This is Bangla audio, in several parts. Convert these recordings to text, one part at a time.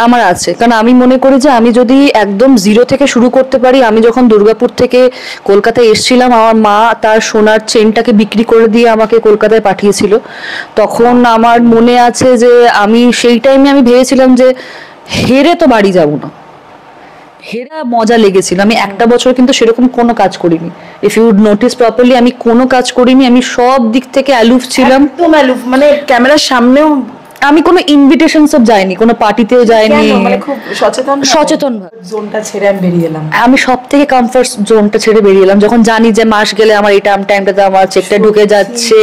আমার আছে, কারণ আমি মনে করি যে আমি যদি একদম জিরো থেকে শুরু করতে পারি। আমি যখন দুর্গাপুর থেকে কলকাতায় এসেছিলাম, আমার মা তার সোনার চেনটাকে বিক্রি করে দিয়ে আমাকে কলকাতায় পাঠিয়েছিল। তখন আমার মনে আছে যে আমি সেই টাইমে আমি ভেবেছিলাম যে হেরে তো বাড়ি যাব না, হেরা মজা লেগেছিল। আমি একটা বছর কিন্তু সেরকম কোনো কাজ করিনি, ইফ ইউ নোটিস প্রপারলি আমি কোনো কাজ করিনি। আমি সব দিক থেকে অ্যালুফ ছিলাম, একদম অ্যালুফ, মানে ক্যামেরার সামনেও আমি কোনো ইনভিটেশন সব যাইনি, কোনো পার্টিতেও যাইনি। মানে খুব সচেতন জোনটা ছেড়ে আমি বেরিয়ে এলাম। আমি সব থেকে কমফর্ট জোনটা ছেড়ে বেরিয়ে এলাম, যখন জানি যে মাস গেলে আমার এই টাইমটাতে আমার চেকটা ঢুকে যাচ্ছে,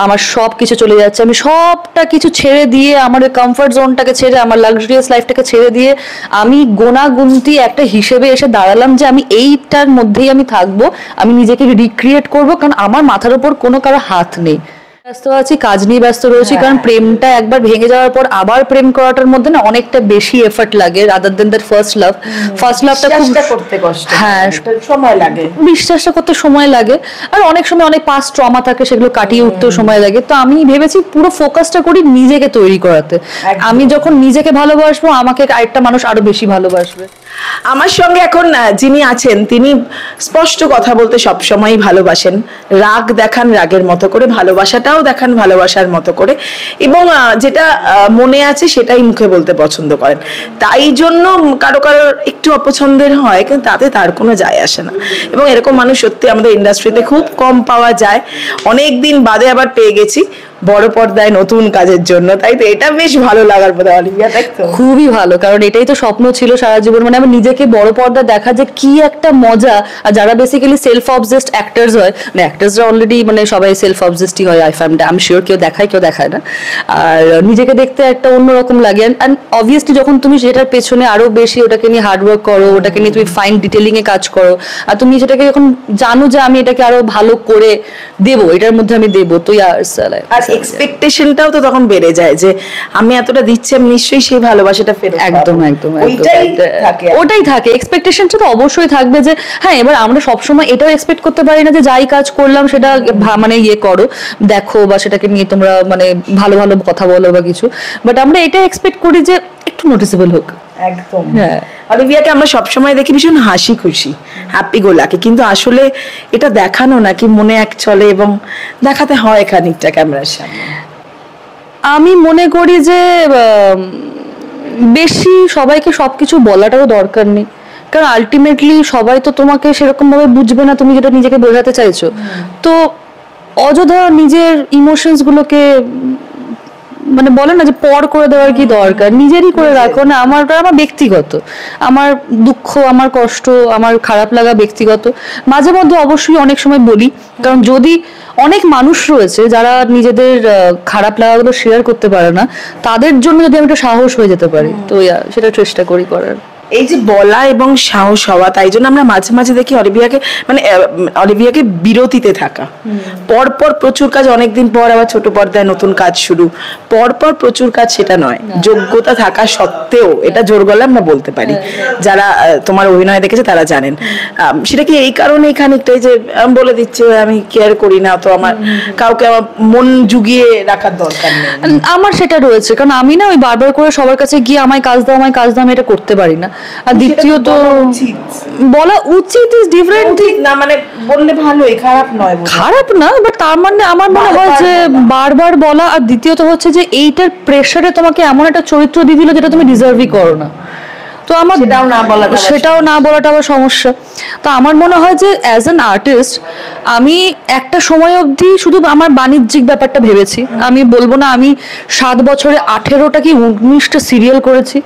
আমার সব কিছু চলে যাচ্ছে। আমি সবটা কিছু ছেড়ে দিয়ে, আমার ওই কমফর্ট জোনটাকে ছেড়ে, আমার লাক্সারিয়াস লাইফটাকে ছেড়ে দিয়ে আমি গোনাগুনতি একটা হিসেবে এসে দাঁড়ালাম যে আমি এইটার মধ্যেই আমি থাকবো, আমি নিজেকে রিক্রিয়েট করবো, কারণ আমার মাথার উপর কোনো কারো হাত নেই। ব্যস্ত আছি, কাজ নিয়ে ব্যস্ত রয়েছি, কারণ প্রেমটা একবার ভেঙে যাওয়ার পর আবার প্রেম করাটার মধ্যে না অনেকটা বেশি এফর্ট লাগে রাদার দেন দ্যাট ফার্স্ট লাভটা খুব করতে কষ্ট, হ্যাঁ সময় লাগে, বিশ্বাসটা করতে সময় লাগে, আর অনেক সময় অনেক পাস্ট ট্রমা থাকে, সেগুলো কাটিয়ে উঠতেও সময় লাগে। তো আমি ভেবেছি পুরো ফোকাসটা করি নিজেকে তৈরি করাতে। আমি যখন নিজেকে ভালোবাসবো, আমাকে আরেকটা মানুষ আরো বেশি ভালোবাসবে। আমার সঙ্গে এখন যিনি আছেন, তিনি স্পষ্ট কথা বলতে সবসময়ই ভালোবাসেন, রাগ দেখান রাগের মতো করে, ভালোবাসাটাও দেখান ভালোবাসার মতো করে, এবং যেটা মনে আছে সেটাই মুখে বলতে পছন্দ করেন। তাই জন্য কারো কারো একটু অপছন্দের হয়, কিন্তু তাতে তার কোনো যায় আসে না। এবং এরকম মানুষ সত্যি আমাদের ইন্ডাস্ট্রিতে খুব কম পাওয়া যায়। অনেক দিন বাদে আবার পেয়ে গেছি বড় পর্দায় নতুন কাজের জন্য, তাই তো এটা বেশ ভালো লাগার পরে অলিভিয়া, তাই তো? খুবই ভালো, কারণ এটাই তো স্বপ্ন ছিল সারা জীবন, মানে আমি নিজেকে বড় পর্দা দেখা যে কি একটা মজা। আর যারা বেসিক্যালি সেলফ অবজেসড অ্যাক্টরস হয়, মানে অ্যাক্টরসরা অলরেডি মানে সবাই সেলফ অবজেসডই হয়, আই এম শিওর, কেউ দেখায় কেউ দেখায় না। আর নিজেকে দেখতে একটা অন্যরকম লাগে, অ্যান্ড অবভিয়াসলি যখন তুমি সেটার পেছনে আরো বেশি ওটাকে নিয়ে হার্ডওয়ার্ক করো, ওটাকে নিয়ে তুমি ফাইন ডিটেলিং এ কাজ করো, আর তুমি সেটাকে যখন জানো যে আমি এটাকে আরো ভালো করে দেবো, এটার মধ্যে আমি দেবো, তো আর এক্সপেকটেশনটাও তো তখন বেড়ে যায় যে আমি এতটা দিচ্ছি, আমি নিশ্চয়ই সেই ভালোবাসাটা ফেরত পাবো। একদম ওটাই থাকে, এক্সপেকটেশনটা তো অবশ্যই থাকবে যে হ্যাঁ, এবার আমরা সবসময় এটাও এক্সপেক্ট করতে পারি না যে যাই কাজ করলাম সেটা মানে ইয়ে করো, দেখো, বা সেটাকে নিয়ে তোমরা মানে ভালো ভালো কথা বলো বা কিছু, বাট আমরা এটা এক্সপেক্ট করি যে একটু নোটিসেবল হোক। একদম, হ্যাঁ। অলিভিয়াকে আমরা সবসময় দেখি ভীষণ হাসি খুশি, হ্যাপি গোলাকে, কিন্তু আসলে এটা দেখানো নাকি মনে এক চলে এবং দেখাতে হয় খানিকটা ক্যামেরার সামনে। আমি মনে করি যে বেশি সবাইকে সবকিছু বলাটাও দরকার নেই, কারণ আলটিমেটলি সবাই তো তোমাকে সেরকম ভাবে বুঝবে না তুমি যেটা নিজেকে বোঝাতে চাইছো। তো অযথা নিজের ইমোশনস গুলোকে মানে বলে না যে পর করে দেওয়ার কি দরকার, নিজেরই করে রাখো না। আমার ব্যক্তিগত, আমার দুঃখ, আমার কষ্ট, আমার খারাপ লাগা ব্যক্তিগত, মাঝে মধ্যে অবশ্যই অনেক সময় বলি, কারণ যদি অনেক মানুষ রয়েছে যারা নিজেদের খারাপ লাগাগুলো শেয়ার করতে পারে না, তাদের জন্য যদি আমি একটু সাহস হয়ে যেতে পারি, তো সেটা চেষ্টা করি করার। এই যে বলা এবং সাহস হওয়া, তাই জন্য আমরা মাঝে মাঝে দেখি অলিভিয়াকে বিরতিতে থাকা, পরপর প্রচুর কাজ, অনেকদিন পর আবার ছোট পর্দায় নতুন কাজ শুরু, পরপর প্রচুর কাজ, সেটা নয়, যোগ্যতা থাকা সত্ত্বেও, এটা জোর গলা আমরা বলতে পারি, যারা তোমার অভিনয় দেখেছে তারা জানেন। সেটা কি এই কারণে খানিকটাই যে বলে দিচ্ছে আমি কেয়ার করি না, তো আমার কাউকে আমার মন জুগিয়ে রাখার দরকার নেই, আমার সেটা রয়েছে, কারণ আমি না ওই বারবার করে সবার কাছে গিয়ে আমায় কাজ দাও আমায় কাজ দাও, আমি এটা করতে পারি না। আর দ্বিতীয়ত বলা উচিত ইজ ডিফারেন্ট থিং না, মানে বললে ভালোই, খারাপ নয়, খারাপ না, বাট তার মানে আমার মনে হয় যে বারবার বলা। আর দ্বিতীয়ত হচ্ছে যে এইটার প্রেসারে তোমাকে এমন একটা চরিত্র দিয়ে দিল যেটা তুমি ডিজার্ভই করো না, তো আমার সেটাও না বলাটা আবার সমস্যা। তো আমার মনে হয় যে অ্যাজ অ্যান আর্টিস্ট আমি একটা সময় অবধি শুধু আমার বাণিজ্যিক ব্যাপারটা ভেবেছি। আমি বলবো না আমি 7 বছরে 18টা কি 19টা সিরিয়াল করেছি,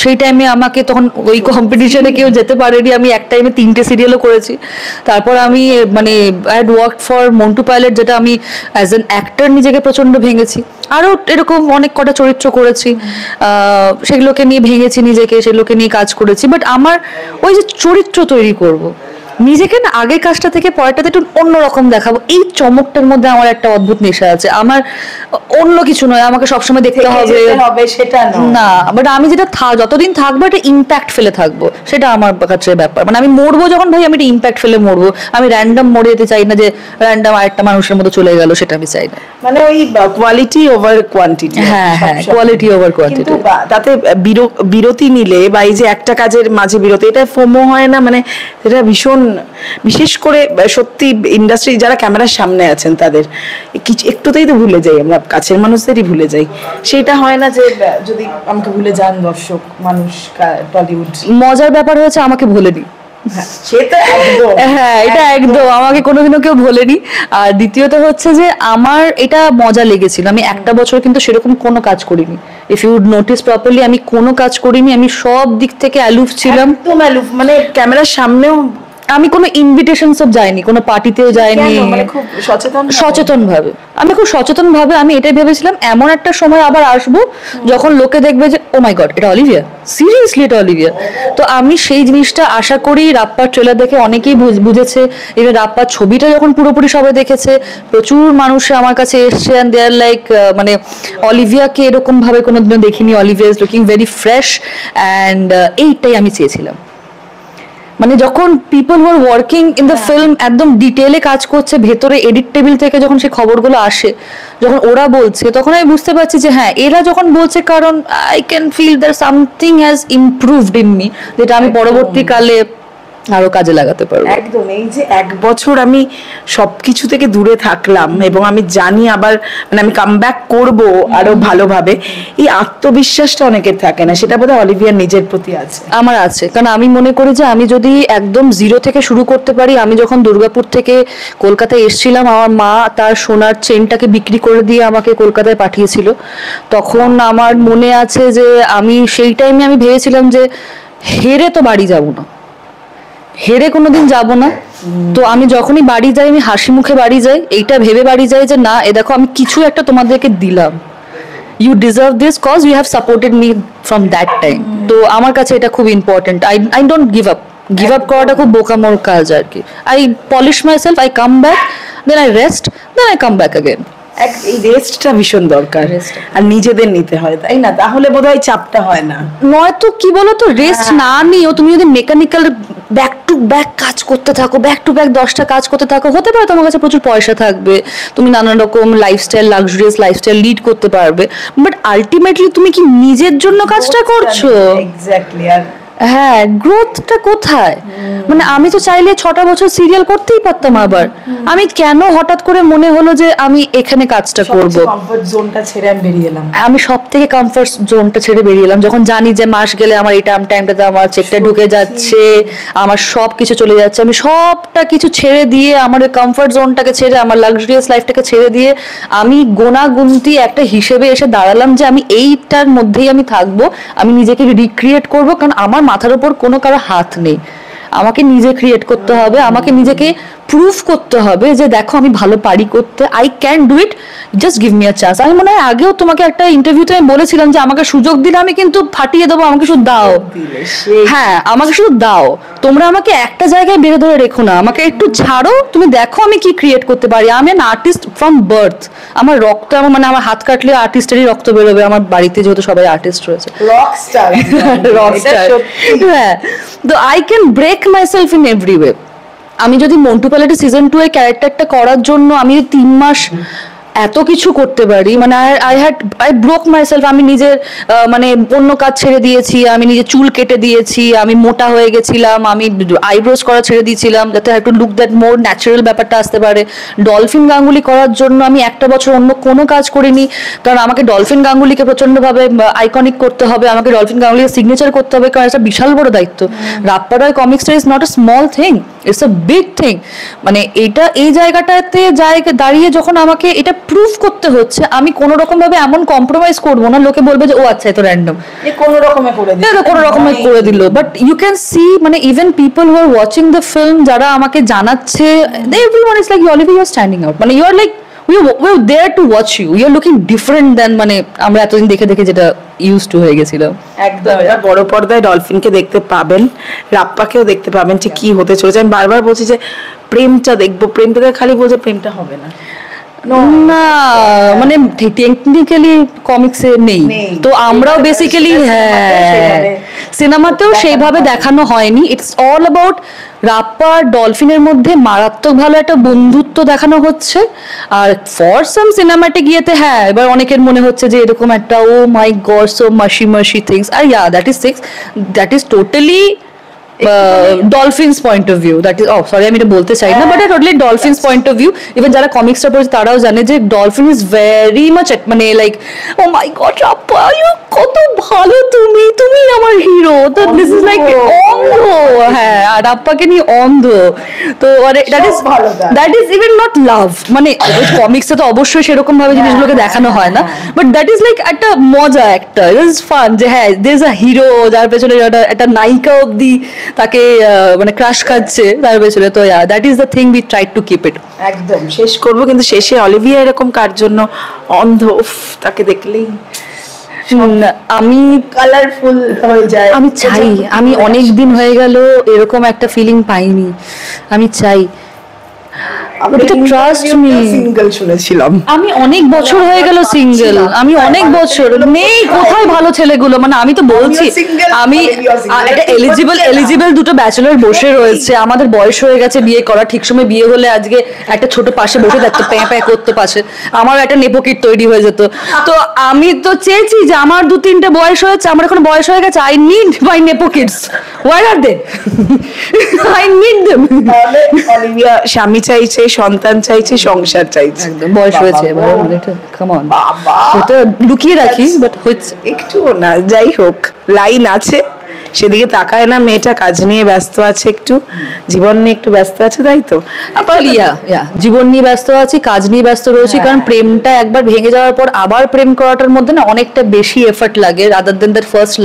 সেই টাইমে আমাকে তখন ওই কম্পিটিশনে কেউ যেতে পারেনি, আমি এক টাইমে 3টে সিরিয়ালও করেছি। তারপর আমি মানে I had work for Montu pilot, যেটা আমি অ্যাজ অ্যান অ্যাক্টর নিজেকে প্রচণ্ড ভেঙেছি। আরও এরকম অনেক কটা চরিত্র করেছি, সেগুলোকে নিয়ে ভেঙেছি নিজেকে, সেগুলোকে নিয়ে কাজ করেছি। বাট আমার ওই যে চরিত্র তৈরি করব, নিজেকে না আগের কাজটা থেকে পরেরটাতে একটু অন্যরকম দেখাবো, এই চমকটার মধ্যে আমার একটা অদ্ভুত নেশা আছে। আমার অন্য কিছু নয়, আমাকে সবসময় দেখতে হবে সেটা না, বাট আমি যেটা যতদিন থাকবো একটা ইম্প্যাক্ট ফেলে থাকবো, সেটা আমার কাছে ব্যাপার। মানে আমি মরবো যখন, ভাই আমি একটা ইম্প্যাক্ট ফেলে মরবো, আমি র্যান্ডম মরে যেতে চাই না, যে র্যান্ডম আরেকটা মানুষের মতো চলে গেল, সেটা আমি চাই না। মানে ওই কোয়ালিটি ওভার কোয়ান্টিটি। হ্যাঁ হ্যাঁ, কোয়ালিটি ওভার কোয়ান্টিটি। কিন্তু তাতে বিরতি নিলে বা এই যে একটা কাজের মাঝে বিরতি, এটা ফোমো হয় না? মানে এটা ভীষণ, বিশেষ করে সত্যি ইন্ডাস্ট্রি যারা ক্যামেরার সামনে আছেন তাদের কিছু একটুতেই তো ভুলে যাই আমরা, কাছের মানুষদেরই ভুলে যাই। সেটা হয় না যে যদি আমাকে ভুলে যান দর্শক মানুষ, টলিউড? মজার ব্যাপার হয়েছে আমাকে ভুলেনি। হ্যাঁ, এটা একদম আমাকে কোনোদিনও কেউ ভোলেনি। আর দ্বিতীয়ত হচ্ছে যে আমার এটা মজা লেগেছিল। আমি একটা বছর কিন্তু সেরকম কোনো কাজ করিনি, ইফ ইউ নোটিস প্রপারলি, আমি কোনো কাজ করিনি, আমি সব দিক থেকে অ্যালুফ ছিলাম। একদম অ্যালুফ, মানে ক্যামেরার সামনেও আমি কোনো ইনভিটেশন সব যাইনি, কোনো পার্টিতেও যাইনি। মানে খুব সচেতন ভাবে, আমি খুব সচেতন ভাবে আমি এটাই ভেবেছিলাম এমন একটা সময় আবার আসবো যখন লোকে দেখবে যে ও মাই গড, এটা অলিভিয়া, সিরিয়াসলি এটা অলিভিয়া। তো আমি সেই জিনিসটা আশা করি রাপ্পার ট্রেলার দেখে অনেকেই বুঝেছে। এবার রাপ্পার ছবিটা যখন পুরোপুরি সবাই দেখেছে, প্রচুর মানুষ আমার কাছে এসছে এন্ড দে আর লাইক, মানে অলিভিয়াকে এরকম ভাবে কোনোদিনও দেখিনি, Olivia is looking very fresh, and এইটাই আমি চেয়েছিলাম। মানে যখন people who are working in the film একদম ডিটেলে কাজ করছে, ভেতরে এডিট টেবিল থেকে যখন সেই খবরগুলো আসে, যখন ওরা বলছে, তখন আমি বুঝতে পারছি যে হ্যাঁ, এরা যখন বলছে, কারণ I can feel that something has improved in me, যেটা আমি পরবর্তীকালে আরো কাজে লাগাতে পারবো। একদম, এই যে এক বছর আমি সবকিছু থেকে দূরে থাকলাম এবং আমি জানি আবার মানে আমি কামব্যাক করব আরো ভালোভাবে, এই আত্মবিশ্বাসটা অনেকের থাকে না, সেটা বোধহয় অলিভিয়ার নিজের প্রতি আছে। আমার আছে, কারণ আমি মনে করি যে আমি যদি একদম জিরো থেকে শুরু করতে পারি। আমি যখন দুর্গাপুর থেকে কলকাতায় এসেছিলাম, আমার মা তার সোনার চেনটাকে বিক্রি করে দিয়ে আমাকে কলকাতায় পাঠিয়েছিল। তখন আমার মনে আছে যে আমি সেই টাইমে আমি ভেবেছিলাম যে হেরে তো বাড়ি যাবো না, হেরে কোনোদিন যাব না। তো আমি যখনই বাড়ি যাই, আমি হাসি মুখে বাড়ি যাই, এইটা ভেবে বাড়ি যাই যে না, এ দেখো আমি কিছু একটা তোমাদেরকে দিলাম, you deserve this cause you have supported me from that time. তো আমার কাছে এটা খুব important. I don't give up করাটা খুব বোকামোর কাজ আর কি। I polish myself, I come back, then I rest, then I come back again. এই রেস্টটা ভীষণ দরকার, আর নিজেদের নিতে হয়, তাই না? তাহলে বোধহয় চাপটা হয় না। নয়তো কি বলতো, রেস্ট না নিও তুমি যদি মেকানিক্যাল ব্যাক টু ব্যাক কাজ করতে থাকো, ব্যাক টু ব্যাক 10টা কাজ করতে থাকো, হতে পারে তোমার কাছে প্রচুর পয়সা থাকবে, তুমি নানান রকম লাইফস্টাইল, লাক্সারিয়াস লাইফস্টাইল লিড করতে পারবে, বাট আলটিমেটলি তুমি কি নিজের জন্য কাজটা করছো? এক্স্যাক্টলি। আর হ্যাঁ, গ্রোথটা কোথায়? মানে আমি তো চাইলে 6টা বছর সিরিয়াল করতেই পারতাম, আবার আমি কেন হঠাৎ করে মনে হলো যে আমি এখানে কাজটা করব? কমফর্ট জোনটা ছেড়ে আমি বেরিয়ে এলাম। আমি সব থেকে কমফর্ট জোনটা ছেড়ে বেরিয়ে এলাম, যখন জানি যে মাস গেলে আমার এই টাইমটাতে আমার চেকটা ঢুকে যাচ্ছে, আমার সব কিছু চলে যাচ্ছে, আমি সবটা কিছু ছেড়ে দিয়ে, আমার ওই কমফর্ট জোনটাকে ছেড়ে, আমার লাক্সারিয়াস লাইফটাকে ছেড়ে দিয়ে আমি গোনাগুনতি একটা হিসেবে এসে দাঁড়ালাম যে আমি এইটার মধ্যেই আমি থাকবো, আমি নিজেকে রিক্রিয়েট করবো, কারণ আমার মাথার উপর কোনো কারো হাত নেই, আমাকে নিজে ক্রিয়েট করতে হবে, আমাকে নিজেকে প্রুফ করতে হবে যে দেখো আমি ভালো পারি করতে, I can do it, just give me a chance. আমি মনে হয় আগেও তোমাকে একটা ইন্টারভিউতে আমি বলেছিলাম যে আমাকে সুযোগ দিলে আমি কিন্তু ফাটিয়ে দেবো, আমাকে শুধু দাও। হ্যাঁ, আমাকে শুধু দাও, তোমরা আমাকে একটা জায়গায় বেঁধে ধরে রেখো না, আমাকে একটু ছাড়ো, তুমি দেখো আমি কি ক্রিয়েট করতে পারি। আমি অ্যান আর্টিস্ট ফ্রম বার্থ, আমার রক্ত, আমার মানে আমার হাত কাটলে আর্টিস্টেরই রক্ত বেরোবে, আমার বাড়িতে যেহেতু সবাই আর্টিস্ট রয়েছে, রকস্টার। হ্যাঁ, তো I can break myself in every way. আমি যদি মন্টু পাইলট সিজন 2 এর ক্যারেক্টারটা করার জন্য আমি 3 মাস এত কিছু করতে পারি, মানে আই ব্রোক মাই সেলফ। আমি নিজের মানে অন্য কাজ ছেড়ে দিয়েছি, আমি নিজের চুল কেটে দিয়েছি, আমি মোটা হয়ে গেছিলাম, আমি আইব্রোজ করা ছেড়ে দিয়েছিলাম যাতে একটু লুক দ্যাট মোর ন্যাচারাল ব্যাপারটা আসতে পারে। ডলফিন গাঙ্গুলি করার জন্য আমি একটা বছর অন্য কোনো কাজ করিনি, কারণ আমাকে ডলফিন গাঙ্গুলিকে প্রচন্ডভাবে আইকনিক করতে হবে, আমাকে ডলফিন গাঙ্গুলিকে সিগনেচার করতে হবে, কারণ এটা বিশাল বড় দায়িত্ব। রাপ্পা রয় কমিক্সটা is not a small thing, it's a big thing. মানে এটা এই জায়গাটাতে দাঁড়িয়ে যখন আমাকে এটা প্রুফ করতে হচ্ছে, আমি কোনো রকম ভাবে এমন কম্প্রোমাইজ করবো না, লোকে বলবে যে ও আচ্ছা এত র্যান্ডম, কোনো রকমে করে দিল। বাট ইউ ক্যান সি, মানে even people who are watching the film, যারা আমাকে জানাচ্ছে, everyone is like Olivia you are standing out, মানে you are like we're there to watch you. You're looking different than মানে আমরা এতদিন দেখে দেখে যেটা used to হয়ে গেছিলাম। একদম এবার বড় পর্দায় ডলফিনকে দেখতে পাবেন, রাপ্পাকেও দেখতে পাবেন যে কি হতে চলেছে। আমি বারবার বলছি যে প্রেমটা দেখবো, প্রেমটা খালি বলছে প্রেমটা হবে না, না মানে টেকনিক্যালি কমিক্সে নেই, তো আমরাও বেসিক্যালি হ্যাঁ সিনেমাতেও সেইভাবে দেখানো হয়নি। ইটস অল অ্যাবাউট রাপ্পা আর ডলফিনের মধ্যে মারাত্মক ভালো একটা বন্ধুত্ব দেখানো হচ্ছে। আর ফর সাম সিনেমাটিক ইয়েতে হ্যাঁ এবার অনেকের মনে হচ্ছে যে এরকম একটা oh my god so mushy mushy things, আর yeah that is totally Dolphin's point of view, that is sorry আমি এটা বলতে চাই না, but totally Dolphin's point of view. Even যারা কমিক্সটা পড়েছে তারাও জানে যে ডলফিন ইজ ভেরি মাচ মানে like oh my god Rappa you কত ভালো, তুমি তুমি আমার হিরো, তো দিস ইজ লাইক অন্ধ, হ্যাঁ আর রাপ্পাকে নিয়ে অন্ধ, তো দ্যাট ইজ ইভেন নট লাভ, মানে কমিক্সে তো অবশ্যই সেরকম ভাবে জিনিসগুলোকে দেখানো হয় না, বাট দ্যাট ইজ লাইক একটা মজা, একটা ইট ইজ ফান যে হ্যাঁ দের ইজ আ হিরো যার পেছনে একটা নায়িকা অব্দি তাকে মানে ক্রাশ খাচ্ছে তার পেছনে, তো that is the thing we try to keep it. একদম শেষ করবো, কিন্তু শেষে অলিভিয়া এরকম কার জন্য অন্ধ, তাকে দেখলেই আমি কালারফুল হয়ে যায়, আমি চাই, আমি অনেক দিন হয়ে গেল এরকম একটা ফিলিং পাইনি, আমি চাই ট্রাস্ট মি। সিঙ্গেল শুনেছিলাম আমি অনেক বছর হয়ে গেল সিঙ্গেল, আমি অনেক বছর নেই, কোথায় ভালো ছেলেগুলো, মানে আমি তো বলছি আমি একটা এলিজিবল দুটো ব্যাচেলর বসে রয়েছে, আমাদের বয়স হয়ে গেছে বিয়ে করা, ঠিক সময় বিয়ে হলে আজকে একটা ছোট পাশে বসে থাকতো প্যাঁ প্যাঁ করতে পাশে, আমার একটা নেপোকিট তৈরি হয়ে যেত। তো আমি তো চেয়েছি যে আমার 2-3টে বয়স হয়েছে, আমার এখন বয়স হয়ে গেছে, আই নিড মাই নেপোকিটস, where are they, I need them. Olivia স্বামী চাইছে, সন্তান চাইছে, সংসার চাইছে, একদম বয়স হয়েছে কাম অন, এটা লুকিয়ে রাখি বাট হচ্ছে একটু না, যাই হোক লাইন আছে, সেদিকে তাকায় না মেয়েটা, কাজ নিয়ে ব্যস্ত আছে, একটু জীবন নিয়ে একটু ব্যস্ত আছে, তাই তো জীবন নিয়ে ব্যস্ত আছি, কাজ নিয়ে ব্যস্ত রয়েছি, কারণ প্রেমটা একবার ভেঙে যাওয়ার পর আবার প্রেম করাটার মধ্যে না অনেকটা বেশি এফর্ট লাগে রাদার দেন দ্যাট ফার্স্ট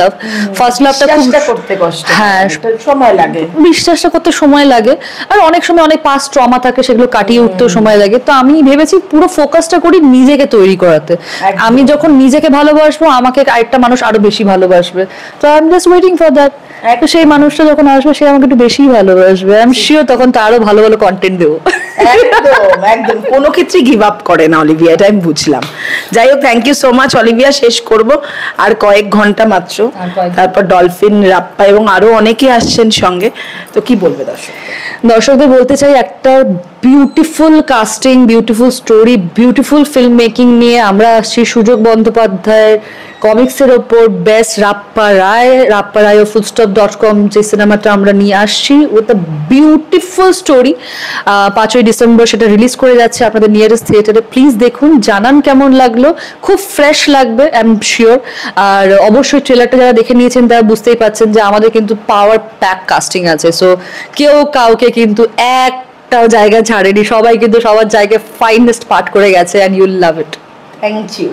লাভটা খুব করতে কষ্ট, হ্যাঁ সময় লাগে, বিশ্বাসটা করতে সময় লাগে, আর অনেক সময় অনেক পাস্ট ট্রমা থাকে সেগুলো কাটিয়ে উঠতেও সময় লাগে। তো আমি ভেবেছি পুরো ফোকাসটা করি নিজেকে তৈরি করাতে, আমি যখন নিজেকে ভালোবাসবো আমাকে আরেকটা মানুষ আরো বেশি ভালোবাসবে, তো I am just waiting for that. তো সেই মানুষটা যখন আসবে সে আমাকে একটু বেশি ভালোবাসবে, আই এম শিওর তখন তো আরো ভালো ভালো কন্টেন্ট দেবো। একদম কোনো ক্ষেত্রে গিভ আপ করে না অলিভিয়া, এটা আমি বুঝলাম। যাই হোক thank you so much Olivia, শেষ করব আর কয়েক ঘন্টা মাত্র, তারপর ডলফিন, রাপ্পা এবং আরো অনেকে আসছেন সঙ্গে, তো কি বলবে দর্শকদের বলতে চাই একটা beautiful casting, beautiful story, beautiful film making নিয়ে আমরা আসছি সুযোগ বন্দ্যোপাধ্যায়ের কমিক্সের ওপর বেস্ট রাপ্পা রায় ও ফুলস্টপ.com যে সিনেমাটা আমরা নিয়ে আসছি উইথ আ বিউটিফুল স্টোরি। 5ই ডিসেম্বর সেটা রিলিজ করে যাচ্ছে আপনাদের নিয়ারেস্ট থিয়েটারে, প্লিজ দেখুন, জানান কেমন লাগলো, খুব ফ্রেশ লাগবে আই এম শিওর। আর অবশ্যই ট্রেলারটা যারা দেখে নিয়েছেন তারা বুঝতেই পারছেন যে আমাদের কিন্তু পাওয়ার প্যাক কাস্টিং আছে, সো কেউ কাউকে কিন্তু একটাও জায়গা ছাড়েনি, সবাই কিন্তু সবার জায়গায় ফাইনেস্ট পার্ট করে গেছে, and you'll love it. Thank you.